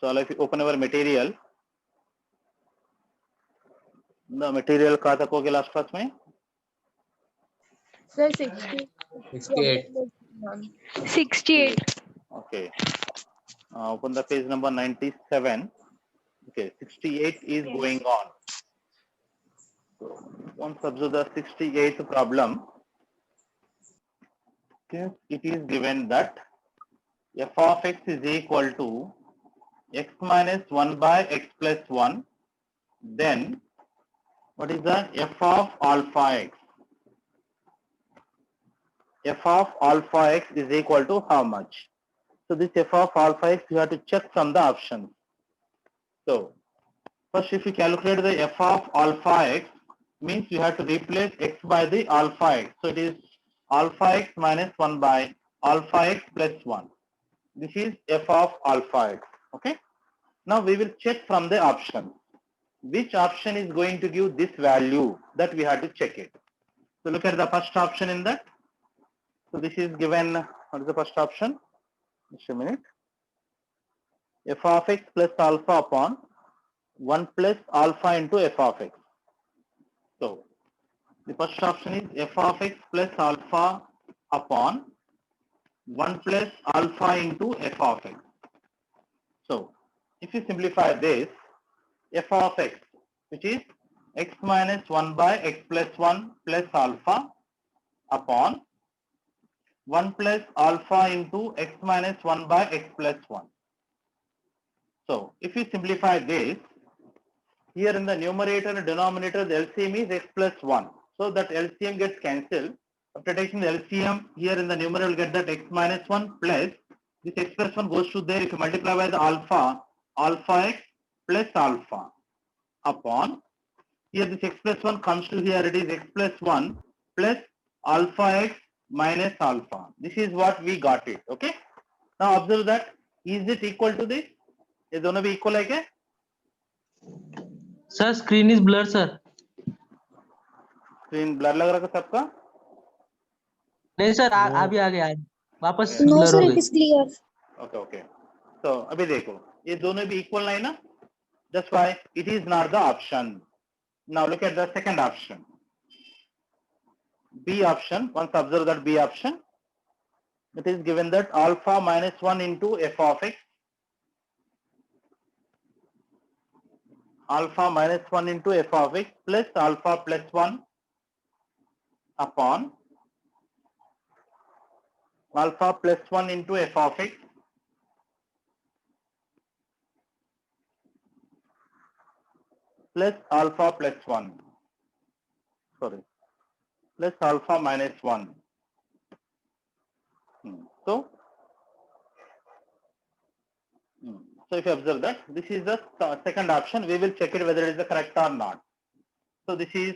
So if you open our material, the material कहाँ तक हो गया last class में? Sir, 60. 68. 68. Okay. Open the page number 97. Okay, 68 is Yes. going on. So once observe the 68th problem. Since it is given that f of x is equal to x minus 1 by x plus 1, then what is the f of alpha x? F of alpha x is equal to how much? So this f of alpha x you have to check from the options. So first if you calculate the f of alpha x, means you have to replace x by the alpha x. So it is alpha x minus 1 by alpha x plus 1. This is f of alpha x. Okay. Now we will check from the option. Which option is going to give this value, that we have to check it. So look at the first option in that. So this is given, what is the first option? Just a minute. F of x plus alpha upon 1 plus alpha into f of x. So the first option is f of x plus alpha upon 1 plus alpha into f of x. So if you simplify this, f of x, which is x minus 1 by x plus 1 plus alpha upon 1 plus alpha into x minus 1 by x plus 1. So if you simplify this, here in the numerator and denominator, the LCM is x plus 1. So that LCM gets cancelled. After taking the LCM, here in the numerator, will get that x minus 1 plus this x plus 1 goes to there. If you multiply by the alpha, alpha x plus alpha upon, here this x plus 1 comes to here, it is x plus 1 plus alpha x minus alpha. This is what we got it. Okay. Now observe that, is it equal to this? ये दोनों भी equal है क्या? Sir, screen is blurred, sir. Screen blur लग रहा था सबका? नहीं सर, अभी आ गया, वापस No, blur sir, हो it गई. is clear. Okay okay. तो अभी देखो, ये दोनों भी equal नहीं ना? That's why it is not the option. Now look at the second option. B option. Once observe that B option, it is given that alpha minus 1 into f of x, alpha minus 1 into f of x plus alpha plus 1 upon alpha plus 1 into f of x plus alpha plus 1, sorry, plus alpha minus 1. So if you observe that, this is the second option. We will check it whether it is the correct or not. So this is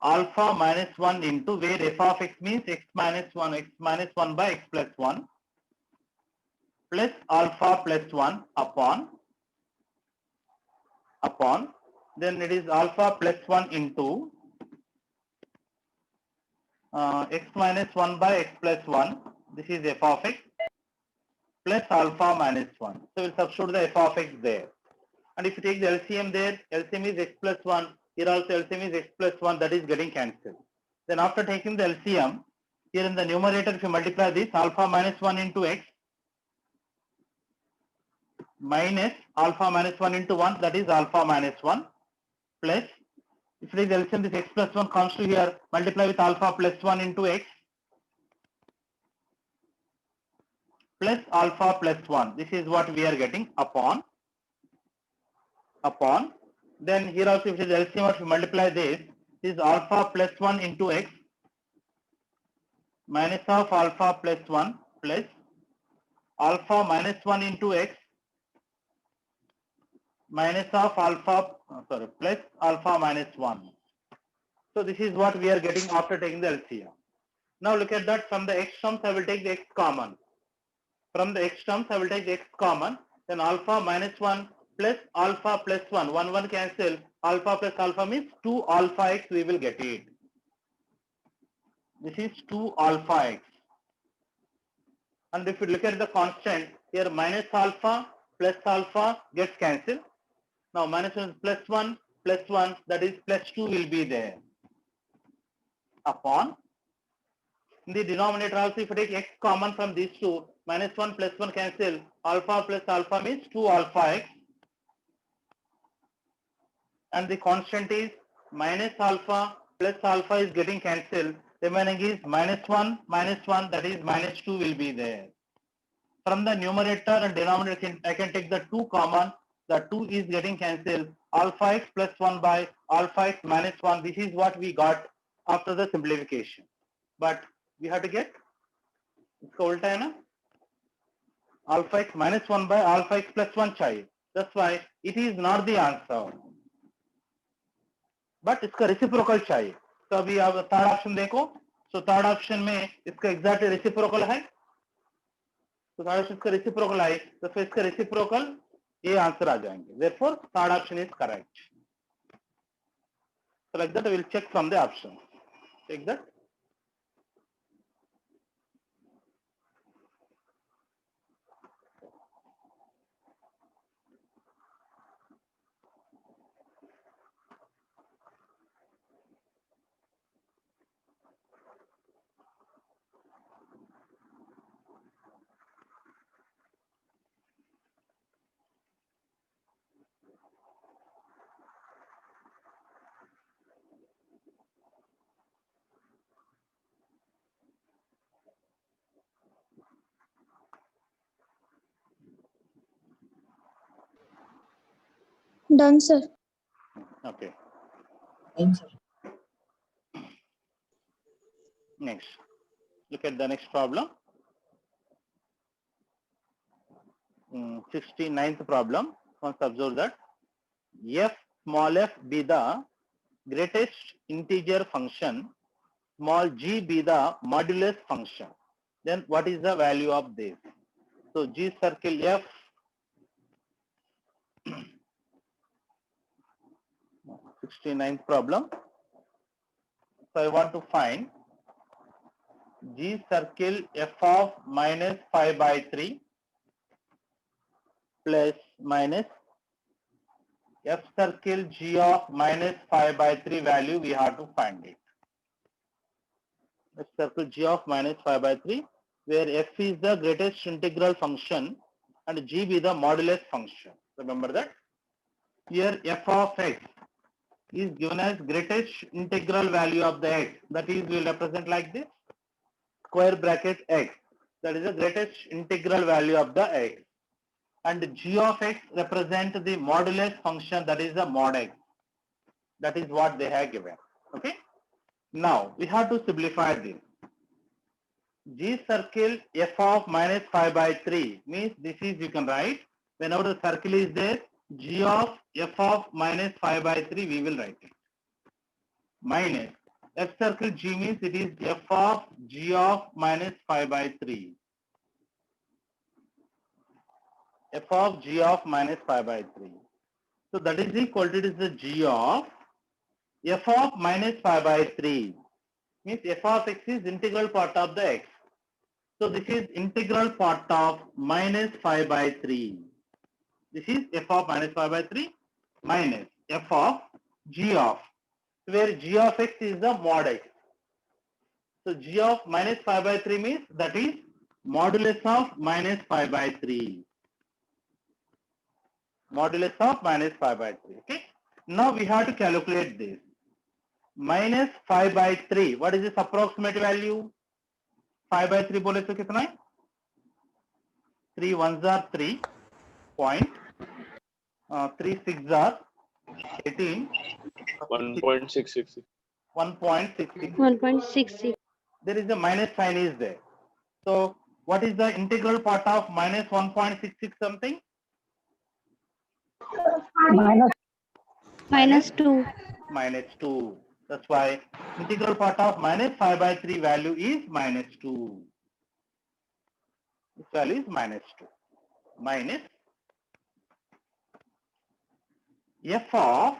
alpha minus 1 into, where f of x means x minus 1 by x plus 1 plus alpha plus 1 upon, then it is alpha plus 1 into x minus 1 by x plus 1. This is f of x plus alpha minus 1. So we'll substitute the f of x there. And if you take the LCM there, LCM is x plus 1. Here also LCM is x plus 1, that is getting cancelled. Then after taking the LCM, here in the numerator, if you multiply this, alpha minus 1 into x minus alpha minus 1 into 1, that is alpha minus 1, plus, if it is LCM, this x plus 1 comes to here, multiply with alpha plus 1 into x plus alpha plus 1. This is what we are getting upon. Then here also, if it is LCM, if you multiply this is alpha plus 1 into x minus of alpha plus 1 plus alpha minus 1 into x minus of alpha, plus alpha minus 1. So this is what we are getting after taking the LCM. Now look at that, from the x terms I will take the x common. From the x terms I will take the x common, then alpha minus 1 plus alpha plus 1, 1 cancel, alpha plus alpha means 2 alpha x we will get it. This is 2 alpha x. And if you look at the constant, here minus alpha plus alpha gets cancelled. Now minus 1 plus 1 plus 1, that is plus 2 will be there. Upon, in the denominator also, if you take x common from these two, minus 1 plus 1 cancel, alpha plus alpha means 2 alpha x, and the constant is minus alpha plus alpha is getting cancelled, remaining is minus 1, that is minus 2 will be there. From the numerator and denominator, I can take the 2 common, the 2 is getting cancelled, alpha x plus 1 by alpha x minus 1, this is what we got after the simplification. But we have to get, इसका उल्टा है ना, alpha x minus 1 by alpha x plus 1 चाहिए. That's why it is not the answer. But इसका reciprocal चाहिए. तो अभी आप थर्ड ऑप्शन देखो. So थर्ड ऑप्शन में इसका एग्जैक्ट रेसिप्रोकल है. तो थर्ड ऑप्शन इसका रेसिप्रोकल है, तो फिर इसका रेसिप्रोकल ये आंसर आ जाएंगे. Therefore third option is correct. So like that we will check from the option. Take that. Done, sir. Okay. Done, sir. Next, look at the next problem. 69th problem. Once observe that f small f be the greatest integer function, small g be the modulus function. Then what is the value of this? So G circle f, 69th problem. So I want to find G circle f of minus 5 by 3 plus minus f circle g of minus 5 by 3 value, we have to find it. F circle g of minus 5 by 3, where f is the greatest integral function and g be the modulus function. Remember that. Here f of x is given as greatest integral value of the x. That is, we will represent like this. Square bracket x. That is the greatest integral value of the x. And g of x represents the modulus function, that is the mod x. That is what they have given. Okay. Now we have to simplify this. G circle f of minus 5 by 3 means this is, you can write, whenever the circle is there, g of f of minus 5 by 3 we will write it. Minus f circle g means it is f of g of minus 5 by 3. F of g of minus 5 by 3. So that is equal to, it is the g of f of minus 5 by 3. Means f of x is integral part of the x. So this is integral part of minus 5 by 3. This is f of minus 5 by 3 minus f of g of, where g of x is the mod x. So g of minus 5 by 3 means that is modulus of minus 5 by 3. Modulus of minus 5 by 3. Okay. Now we have to calculate this. Minus 5 by 3. What is this approximate value? 5 by 3 बोले तो कितना है? 3 ones are 3 point, 3 six are 18. 1.666. 1.66. 1.66. There is a minus sign is there. So what is the integral part of minus 1.66 something? Minus 2. Minus 2. That's why integral part of minus 5 by 3 value is minus 2. This value is minus 2. Minus f of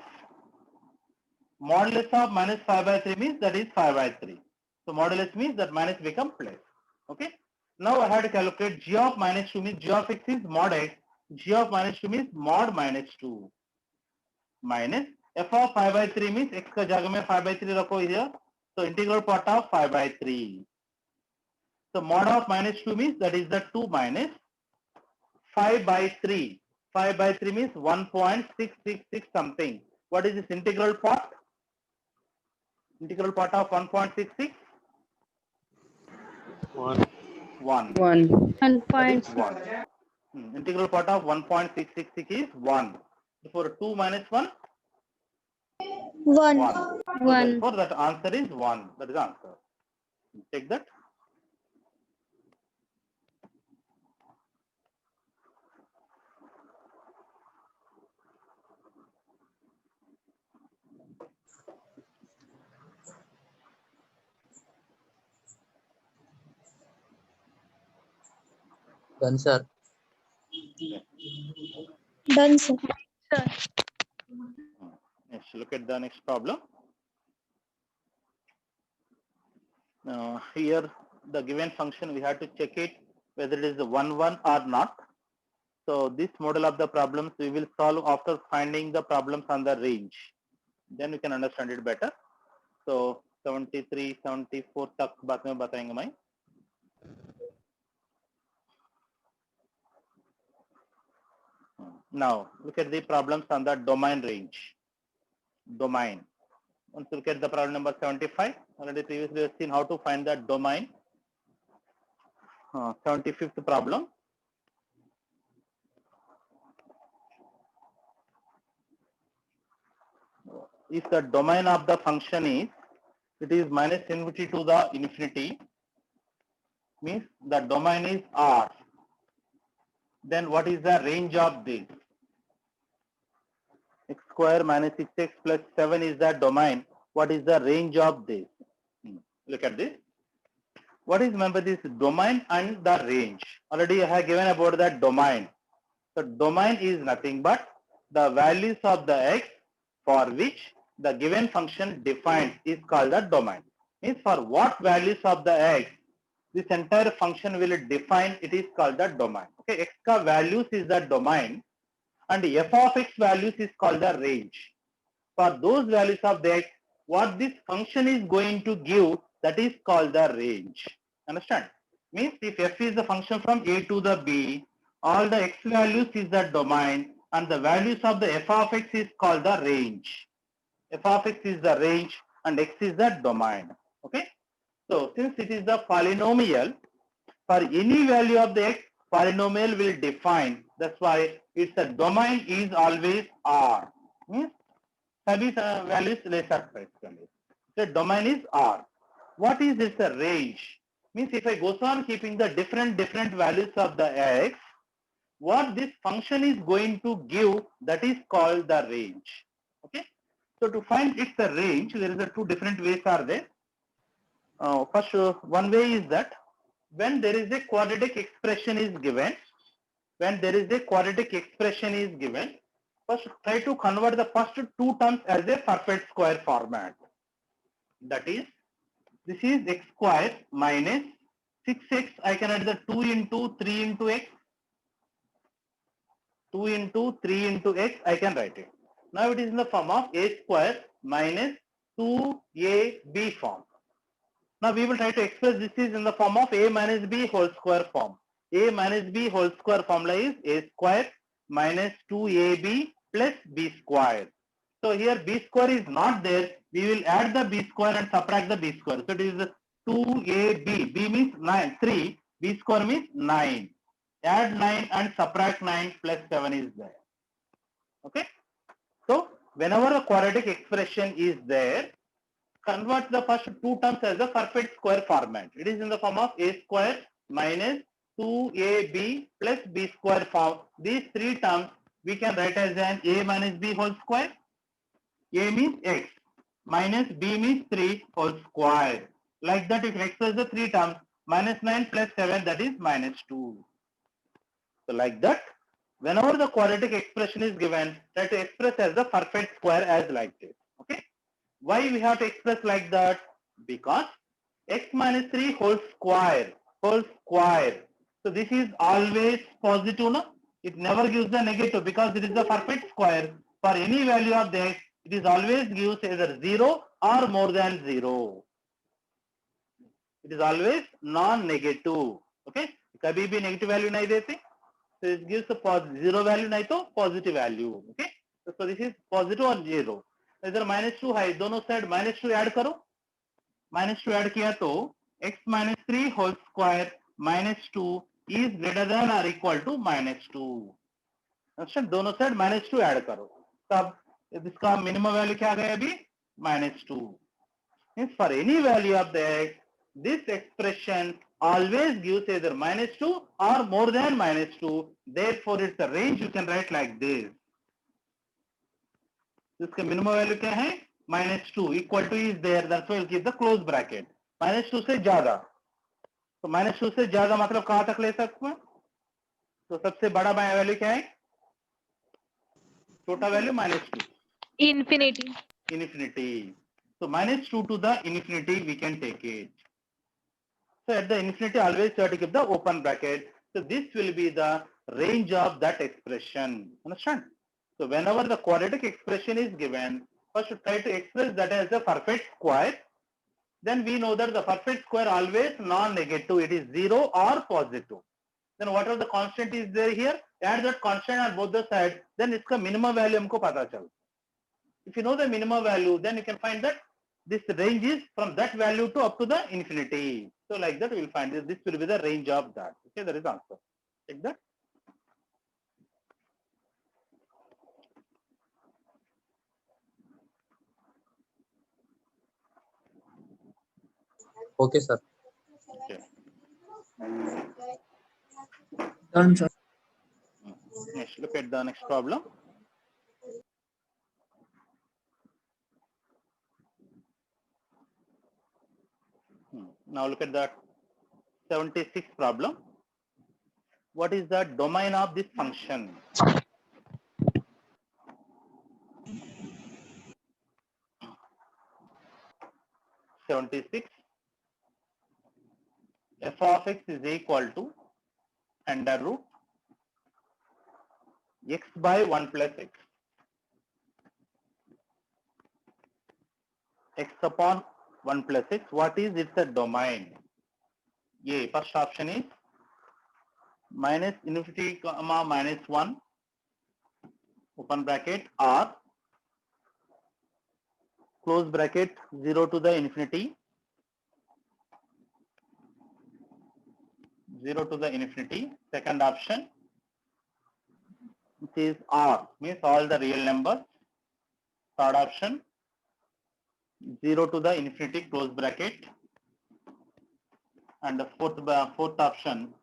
modulus of minus 5 by 3 means that is 5 by 3. So modulus means that minus become plus. Okay. Now I have to calculate g of minus 2 means g of x is mod x. G of minus 2 means mod minus 2 minus f of 5 by 3 means x का जगह में 5 by 3 रखो here. So integral part of 5 by 3. So mod of minus 2 means that is the 2 minus 5 by 3. 5 by 3 means 1.666 something. What is this integral part? Integral part of 1.66? 1. 1. 1. That is 1.6. 1. Integral part of 1.666 is 1. Therefore 2 minus 1? 1. 1. So 1. therefore that answer is 1. That is the answer. Take that. Done, sir. Done, sir. Let's look at the next problem. Now here the given function we have to check it whether it is a 1 1 or not. So this model of the problems we will solve after finding the problems on the range. Then we can understand it better. So 73, 74 तक बाद में बताएंगे मैं. Now look at the problems on the domain range. Domain. Once you look at the problem number 75, already previously we have seen how to find the domain. 75th problem. If the domain of the function is, it is minus infinity to the infinity, means the domain is R. Then what is the range of this? X square minus 6x plus 7 is the domain. What is the range of this? Look at this. What is meant by this domain and the range? Already I have given about the domain. So domain is nothing but the values of the x for which the given function defined is called the domain. Means for what values of the x this entire function will define, it is called the domain. Okay, x ka values is the domain and f of x values is called the range. For those values of the x, what this function is going to give, that is called the range. Understand? Means if f is the function from a to the b, all the x values is the domain and the values of the f of x is called the range. F of x is the range and x is the domain. Okay. So since it is the polynomial, for any value of the x, polynomial will define. That's why its a domain is always R. Means सभी values ले सकते हैं इसके लिए. The domain is R. What is this range? Means if I goes on keeping the different values of the x, what this function is going to give, that is called the range. Okay. So to find its range, there is a two different ways are there. First, one way is that when there is a quadratic expression is given, first try to convert the first two terms as a perfect square format. That is, this is x square minus 6x. I can add the 2 into 3 into x. 2 into 3 into x. I can write it. Now it is in the form of a square minus 2ab form. Now we will try to express this is in the form of a minus b whole square form. A minus b whole square formula is a square minus 2ab plus b square. So here b square is not there. We will add the b square and subtract the b square. So it is 2ab. B means 9, 3. B square means 9. Add 9 and subtract 9 plus 7 is there. Okay. So whenever a quadratic expression is there, convert the first two terms as a perfect square format. It is in the form of a square minus 2ab plus b square form. These three terms we can write as an a minus b whole square. A means x minus b means 3 whole square. Like that, if you express the three terms, minus 9 plus 7, that is minus 2. So like that, whenever the quadratic expression is given, try to express as the perfect square as like this. Okay. Why we have to express like that? Because x minus 3 whole square. So this is always positive, no? It never gives the negative because it is the perfect square. For any value of x, it is always gives either 0 or more than 0. It is always non-negative. Okay? कभी भी negative value नहीं देते. So it gives a zero value नहीं तो positive value. Okay? So this is positive or zero. इधर -2 है, दोनों side -2 add करो. -2 ऐड किया तो x minus 3 whole square -2 is greater than or equal to -2. अच्छा, दोनों साइड -2 ऐड करो, तब इसका मिनिमम वैल्यू क्या आ गया अभी? -2. Means for any value of the x, this expression always gives either -2 or more than -2. Therefore, it's a range you can write like this. इसका minimum value क्या है? -2. Equal to is there. That's why we'll keep the close bracket. -2 से ज्यादा, तो -2 से ज्यादा मतलब कहां तक ले सकते हैं? तो सबसे बड़ा वैल्यू क्या है? छोटा value -2. Infinity. Infinity. So -2 to the infinity we can take it. So at the infinity always you have to keep the open bracket. So this will be the range of that expression. Understand? So whenever the quadratic expression is given, first you try to express that as a perfect square. Then we know that the perfect square always non-negative. It is 0 or positive. Then whatever the constant is there here, add that constant on both the sides. Then इसका minimum value हमको पता चलता. If you know the minimum value, then you can find that this range is from that value to up to the infinity. So like that we will find this will be the range of that. Okay, that is the answer. Take that. Okay, sir. Okay. Done, sir. Next, look at the next problem. Now look at that 76 problem. What is the domain of this function? F of x is equal to under root x by 1 plus x. X upon 1 plus x. What is its a domain? Yeah, first option is minus infinity comma -1 open bracket or close bracket 0 to the infinity 0 to the infinity. Second option, it is R, means all the real numbers. Third option, 0 to the infinity close bracket. And the fourth option,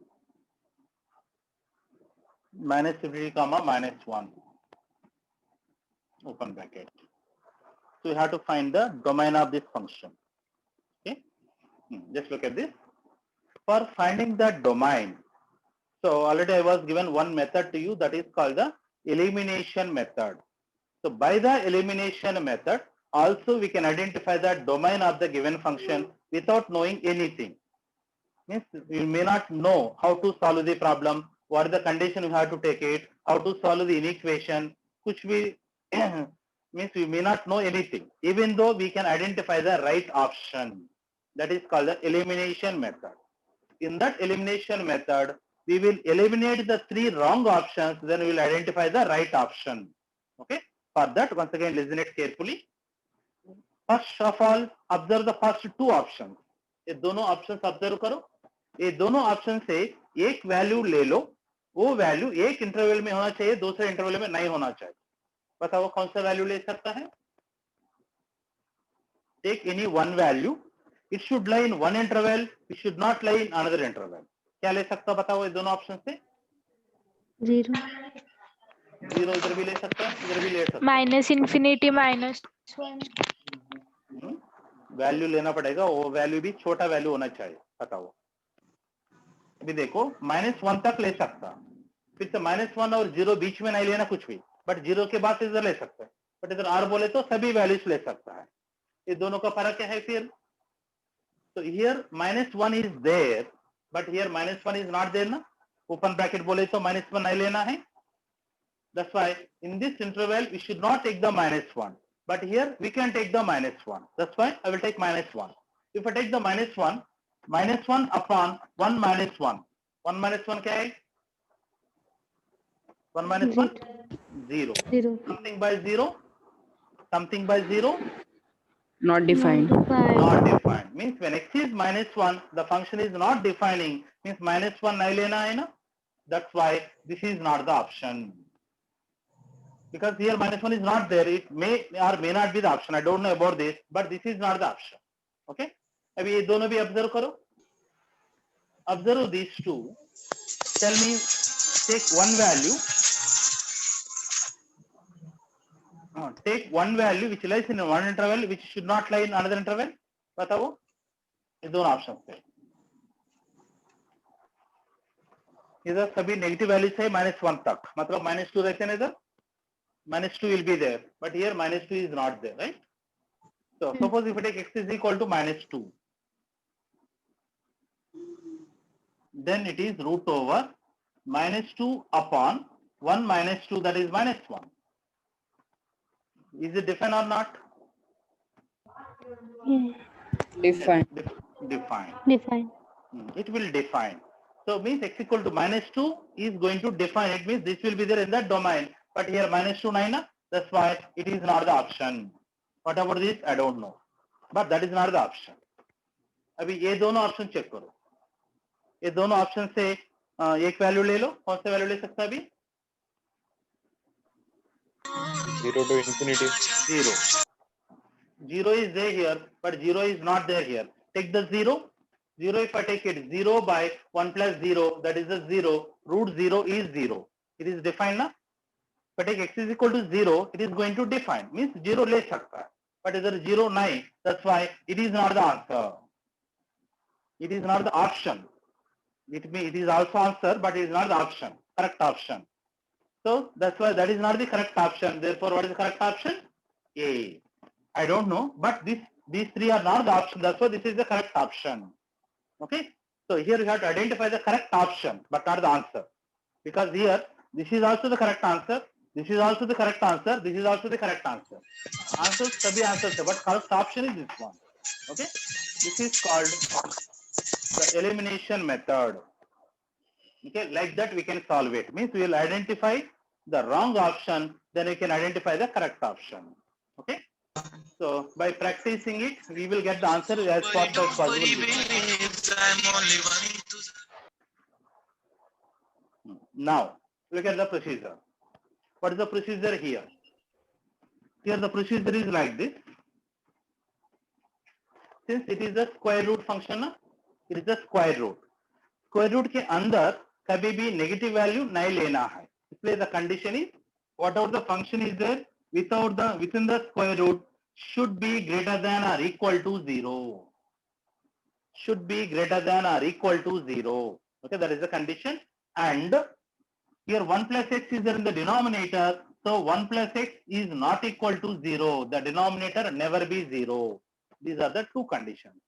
minus infinity comma -1 open bracket. So you have to find the domain of this function. Okay, just look at this. For finding the domain, so already I was given one method to you, that is called the elimination method. So by the elimination method, also we can identify the domain of the given function without knowing anything. Means you may not know how to solve the problem, what is the condition you have to take it, how to solve the inequation, which we means we may not know anything, even though we can identify the right option. That is called the elimination method. In that elimination method, we will eliminate the 3 wrong options, then we will identify the right option. Okay. For that, once again, listen it carefully. First of all, observe the first 2 options. ये दोनों options observe करो. ये दोनों option से एक value ले लो, वो value एक इंटरवल में होना चाहिए, दूसरे इंटरवल में नहीं होना चाहिए. बताओ कौन सा वैल्यू ले सकता है? Take any one value. It should lie in one interval. It should not lie in another interval. क्या ले सकता बताओ ये दोनों ऑप्शन से? 0. 0 इधर भी ले सकता है, इधर भी ले सकता है. Minus infinity -1. वैल्यू लेना पड़ेगा, वो वैल्यू भी छोटा वैल्यू होना चाहिए. बताओ अभी देखो -1 तक ले सकता, फिर से -1 और 0 बीच में नहीं लेना कुछ भी, बट 0 के बाद इधर ले सकता है, बट इधर R बोले तो सभी वैल्यूज ले सकता है. ये दोनों का फर्क क्या है फिर? तो here -1 is there, but here -1 is not there ना. open bracket बोले तो -1 नहीं लेना है. That's why in this interval we should not take the -1, but here we can take the -1. That's why I will take -1. If I take the -1, -1 upon 1 minus 1. 1 minus 1 क्या है? 1 minus 1? 0. 0. Something by 0? Something by 0? Not defined. Not defined. Means when x is -1, the function is not defining. Means -1 नहीं लेना है ना? That's why this is not the option. Because here -1 is not there. It may or may not be the option. I don't know about this, but this is not the option. Okay? अभी ये दोनों भी observe करो. Observe these two. Tell me, take one value. Take one value which lies in one interval, which should not lie in another interval. बताओ. ये दोनों options है. इधर सभी negative values है -1 तक. मतलब -2 रहते हैं इधर. -2 will be there, but here -2 is not there, right? So suppose if I take x is equal to -2, then it is root over -2 upon 1 minus 2, that is -1. Is it defined or not? Defined. Defined. Define. It will define. So means x equal to -2 is going to define. It means this will be there in that domain. But here -2 9, that's why it is not the option. What about this? I don't know. But that is not the option. अभी ये दोनों option check करो. ये दोनों option से एक value ले लो. कौन सा वैल्यू ले सकता है अभी? 0 to infinity. 0. 0 is there here, but 0 is not there here. Take the 0. 0, if I take it 0 by 1 plus 0, that is a 0. Root 0 is 0. It is defined now. But if x is equal to 0, it is going to define. Means 0 ले सकता है. But either 0 नहीं. That's why it is not the answer. It is not the option. It is also answer, but it is not the option. Correct option. So that's why that is not the correct option. Therefore, what is the correct option? A. I don't know, but these three are not the option. That's why this is the correct option. Okay. So here you have to identify the correct option, but not the answer. Because here, this is also the correct answer. This is also the correct answer. This is also the correct answer. Answers, सभी answers है, but correct option is this one. Okay. This is called the elimination method. Okay. Like that we can solve it. Means we will identify the wrong option, then we can identify the correct option. Okay. So by practicing it, we will get the answer as fast as possible. Now, look at the procedure. What is the procedure here? Here the procedure is like this. Since it is a square root function, it is a square root. Square root के अंदर कभी भी negative value नहीं लेना है. इसलिए the condition is whatever the function is there within the square root should be greater than or equal to 0. Should be greater than or equal to 0. Okay, that is the condition. And here 1 plus x is there in the denominator. So 1 plus x is not equal to 0. The denominator never be 0. These are the two conditions.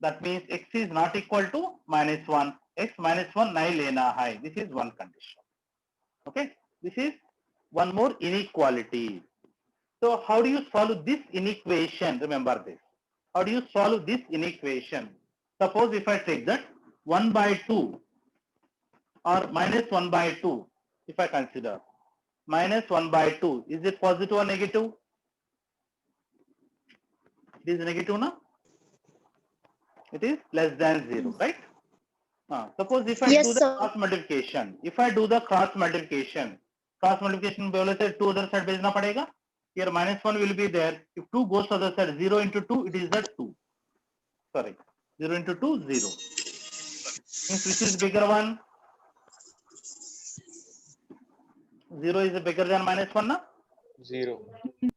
That means x is not equal to -1. X -1 nahi lena hai. This is one condition. Okay. This is one more inequality. So how do you solve this inequation? Remember this. How do you solve this inequation? Suppose if I take that 1 by 2 or -1 by 2, if I consider -1 by 2, is it positive or negative? It is negative, no? It is less than 0, right? Suppose if I do the cross multiplication, cross multiplication बोले से 2 other side भेजना पड़ेगा. Here -1 will be there. If 2 goes to the other side, 0 into 2, it is the 2. Sorry, 0 into 2, 0. Means which is bigger one? 0 is bigger than -1, na? 0.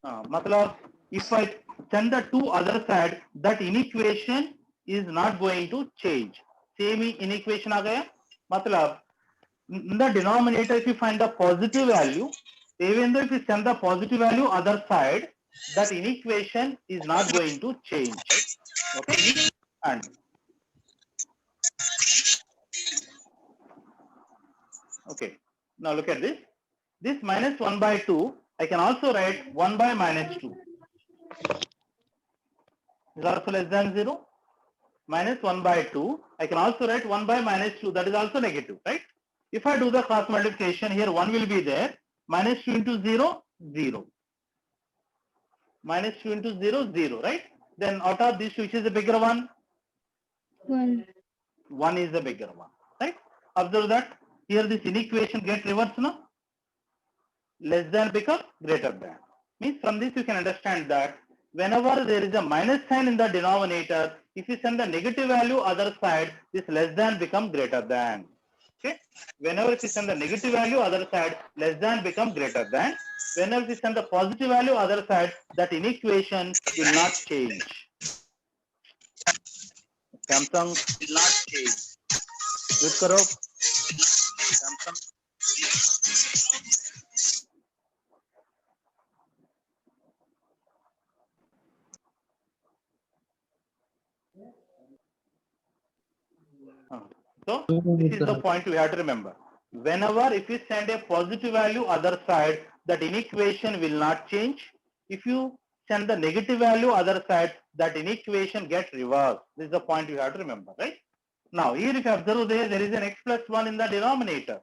मतलब if I send the 2 other side, that inequation is not going to change. Same inequation आ गया. मतलब in the denominator, if you find the positive value, even though if you send the positive value other side, that inequation is not going to change. Okay. And Okay. Now look at this. This minus 1 by 2, I can also write 1 by minus 2. Is also less than 0. Minus 1 by 2, I can also write 1 by minus 2, that is also negative, right? If I do the cross multiplication, here 1 will be there. Minus 2 into 0, 0. Minus 2 into 0, 0, right? Then out of these two, which is the bigger one? 1. 1 is the bigger one, right? Observe that here this inequation get reversed now. Less than become greater than. Means from this you can understand that whenever there is a minus sign in the denominator, if you send the negative value other side, this less than become greater than. Okay. Whenever if you send the negative value other side, less than become greater than. Whenever you send the positive value other side, that inequation will not change. Samsung will not change. Mute karo. Samsung. So this is the point we have to remember. Whenever if you send a positive value other side, that inequation will not change. If you send the negative value other side, that inequation get reversed. This is the point you have to remember, right? Now here if you observe there is an x plus 1 in the denominator.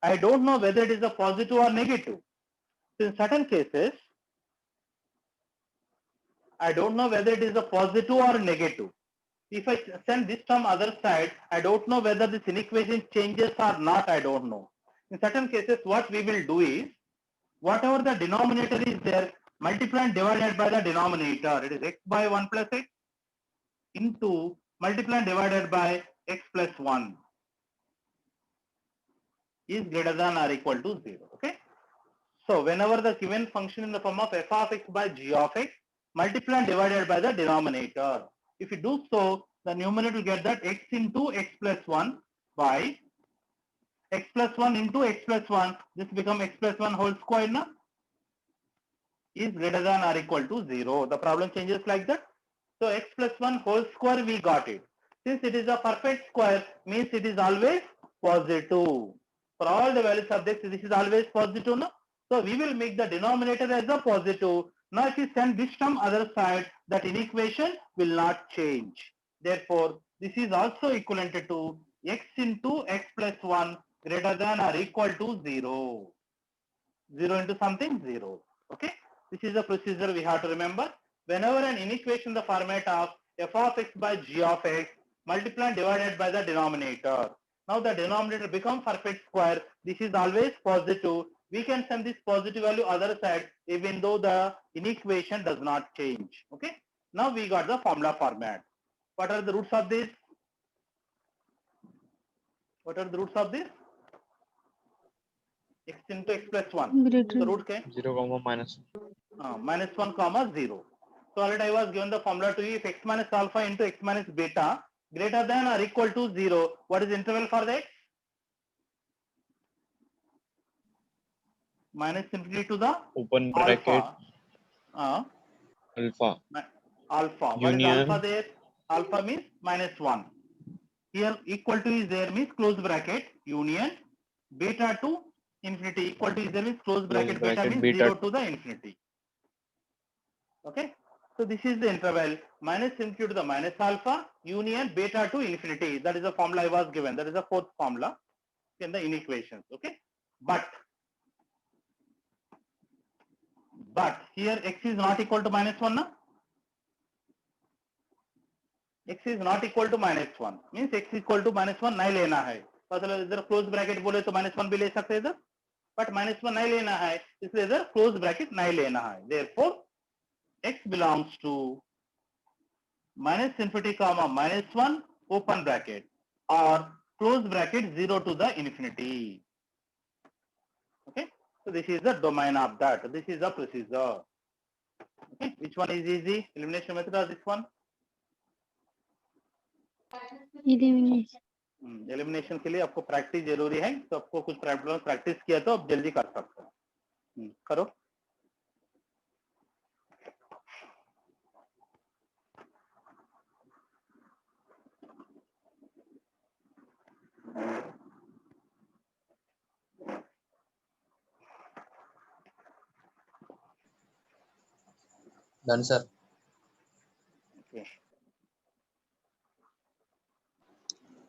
I don't know whether it is a positive or negative. So in certain cases, I don't know whether it is a positive or negative. If I send this term other side, I don't know whether this inequation changes or not, I don't know. In certain cases, what we will do is, whatever the denominator is there, multiply and divided by the denominator. It is x by 1 plus x into multiply and divided by x plus 1 is greater than or equal to 0. Okay. So whenever the given function in the form of f of x by g of x, multiply and divided by the denominator. If you do so, the numerator will get that x into x plus 1 by x plus 1 into x plus 1. This become x plus 1 whole square na? Is greater than or equal to 0. The problem changes like that. So x plus 1 whole square we got it. Since it is a perfect square, means it is always positive. For all the values of this is always positive. No? So we will make the denominator as a positive. Now if you send this term other side, that inequation will not change. Therefore, this is also equivalent to x into x plus 1 greater than or equal to 0. 0 into something 0. Okay. This is the procedure we have to remember. Whenever an inequation in the format of f of x by g of x multiplied and divided by the denominator. Now the denominator becomes perfect square. This is always positive. We can send this positive value other side even though the inequation does not change. Okay. Now we got the formula format. What are the roots of this? What are the roots of this? X into x plus 1. Greater. So root can 0 comma minus minus 1 comma 0. So already I was given the formula to you. If x minus alpha into x minus beta greater than or equal to 0, what is the interval for the x? Minus infinity to the open bracket alpha. alpha Alpha. What is union alpha there? Alpha means minus 1. Here equal to is there means close bracket union beta to infinity. Equal to is there means close bracket beta means beta 0 to the infinity. Okay. So this is the interval minus infinity to the minus alpha union beta to infinity. That is the formula I was given. That is the fourth formula in the inequations. Okay. But here x is not equal to minus 1 now. X is not equal to minus 1 means x equal to minus 1 नहीं लेना है. मतलब इधर close bracket बोले तो minus 1 भी ले सकते इधर. But minus 1 नहीं लेना है इसलिए इधर क्लोज ब्रैकेट नहीं लेना है. Therefore x belongs to minus infinity comma minus 1 open bracket or close bracket 0 to the infinity. Okay. So this is the domain of that. This is the procedure. Okay. Which one is easy? Elimination method or this one? Elimination. Elimination के लिए आपको practice जरूरी है. तो आपको कुछ problem practice किया तो आप जल्दी कर सकते हो. करो. Done, sir. Okay.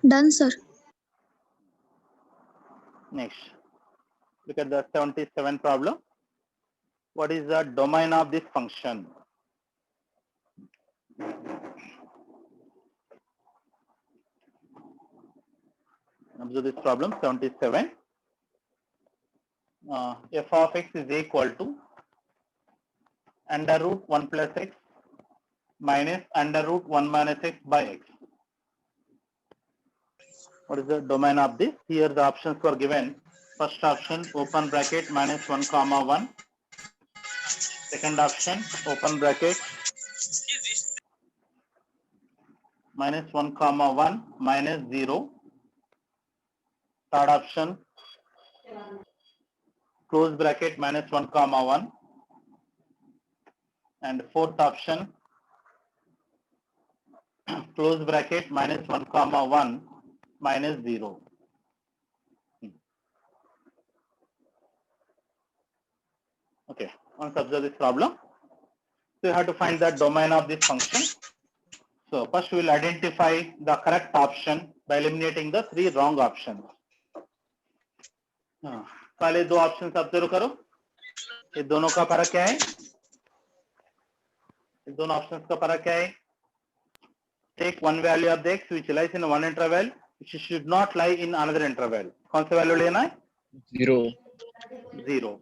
Done, sir. Next, look at the 77 problem. What is the domain of this function? Observe this problem, 77. F of x is equal to under root 1 plus x minus under root 1 minus x by x. What is the domain of this? Here the options were given. First option, open bracket minus 1 comma 1. Second option, open bracket minus 1 comma 1 minus 0. Third option, close bracket minus 1 comma 1. And fourth option, close bracket minus 1 comma 1 minus 0. Okay, let's observe this problem. So you have to find the domain of this function. So first we will identify the correct option by eliminating the 3 wrong options. पहले 2 options observe करो. ये दोनों का फर्क क्या है? ये दोनों options का फर्क क्या है? Take one value of the x which lies in one interval, which should not lie in another interval. कौन सा वैल्यू लेना है? 0. 0.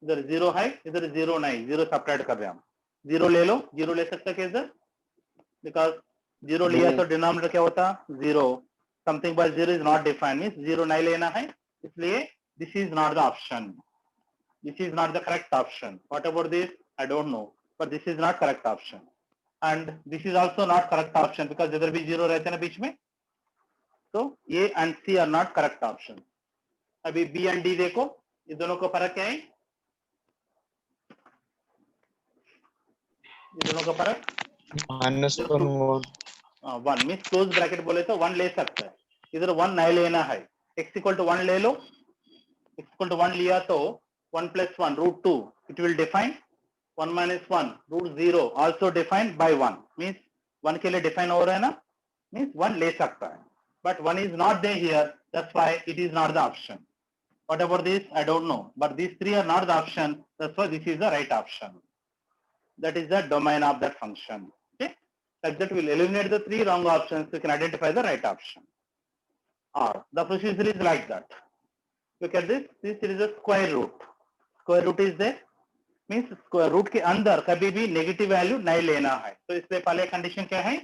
इधर 0 है, इधर 0 नहीं, 0 सब्ट्रैक्ट कर रहे हैं हम. 0 ले लो, 0 ले सकते हैं इधर? Because 0 लिया तो डिनोमिनेटर क्या होता? 0. Something by 0 is not defined, means 0 नहीं लेना है, इसलिए this is not the option. This is not the correct option. What about this? I don't know, but this is not correct option. And this is also not correct option because इधर भी 0 रहते हैं ना बीच में. So A and C are not correct option. अभी B and D देखो, ये दोनों का फर्क क्या है? ये दोनों का फर्क -1 1 मीन्स क्लोज ब्रैकेट बोले तो 1 ले सकता है, इधर 1 नहीं लेना है. x इक्वल टू 1 ले लो, x इक्वल टू 1 लिया तो 1 plus 1 root 2 it will define. 1 minus 1 root 0 also defined by 1 means 1 के लिए डिफाइन हो रहा है ना, मीन्स 1 ले सकता है, but 1 is not there here, that's why it is not the option. What about this? I don't know, but these 3 are not the option, that's why this is the right option. That is the domain of that function. Okay, like that we'll eliminate the 3 wrong options, we can identify the right option. Or the procedure is like that. Look at this, this is a square root. Square root is there, means square root के अंदर कभी भी negative value नहीं लेना है. तो इसलिए पहले कंडीशन क्या है?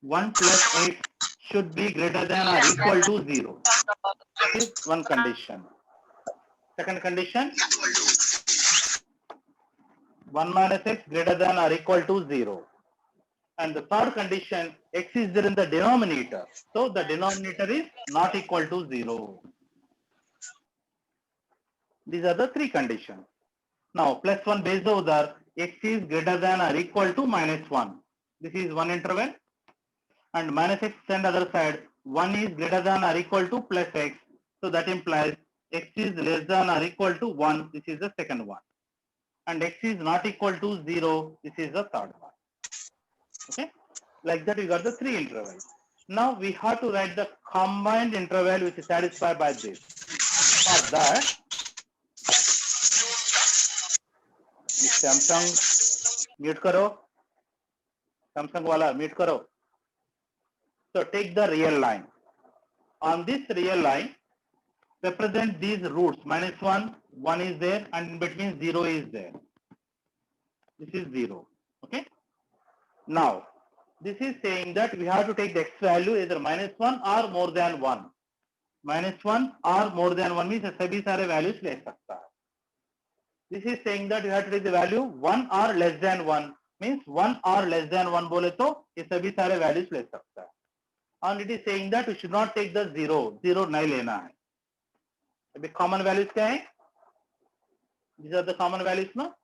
1 plus 8 should be greater than or equal to 0. That is one condition. Second condition, 1 minus x greater than or equal to 0. And the third condition, x is there in the denominator, so the denominator is not equal to 0. These are the 3 conditions. Now plus 1 base the other, x is greater than or equal to minus 1. This is one interval, and minus x and other side 1 is greater than or equal to plus x, so that implies x is less than or equal to 1. This is the second one, and x is not equal to 0. This is the third one. Okay, like that we got the 3 intervals. Now we have to write the combined interval which is satisfied by this. For that, Samsung mute करो, Samsung वाला mute करो. So take the real line. On this real line, represent these roots. Minus 1, 1 is there, and in between 0 is there. This is 0. Okay. Now, this is saying that we have to take the x value either minus 1 or more than 1. Minus 1 or more than 1 means सभी सारे values ले सकता है. This is saying that you have to take the value 1 or less than 1, means 1 or less than 1 बोले तो ये सभी सारे values ले सकता है. And it is saying that we should not take the 0. 0 नहीं लेना है. अभी common values क्या है? These are the common values, no?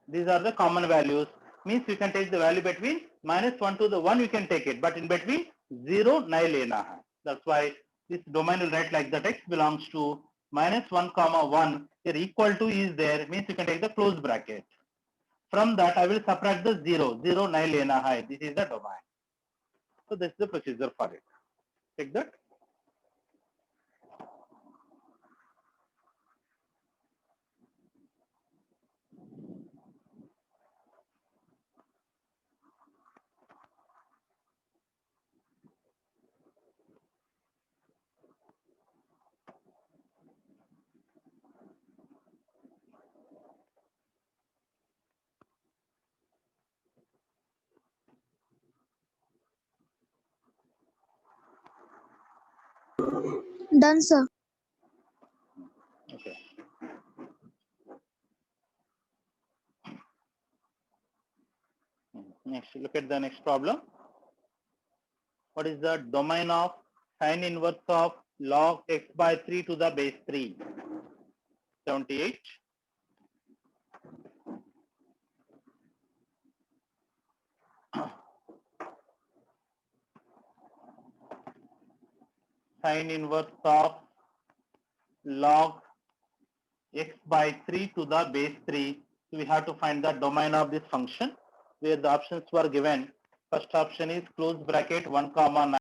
These are the common values. Means you can take the value between minus 1 to the 1, you can take it, but in between 0 नहीं लेना है. That's why this domain will write like that x belongs to minus 1 comma 1 here equal to is there means you can take the close bracket. From that I will subtract the 0. 0 nahi lena hai. This is the domain. So this is the procedure for it. Take that. Done, sir. Okay. Next, look at the next problem. What is the domain of sine inverse of log x by 3 to the base 3? 78. Sine inverse of log x by 3 to the base 3. So we have to find the domain of this function where the options were given. First option is close bracket 1 comma 9.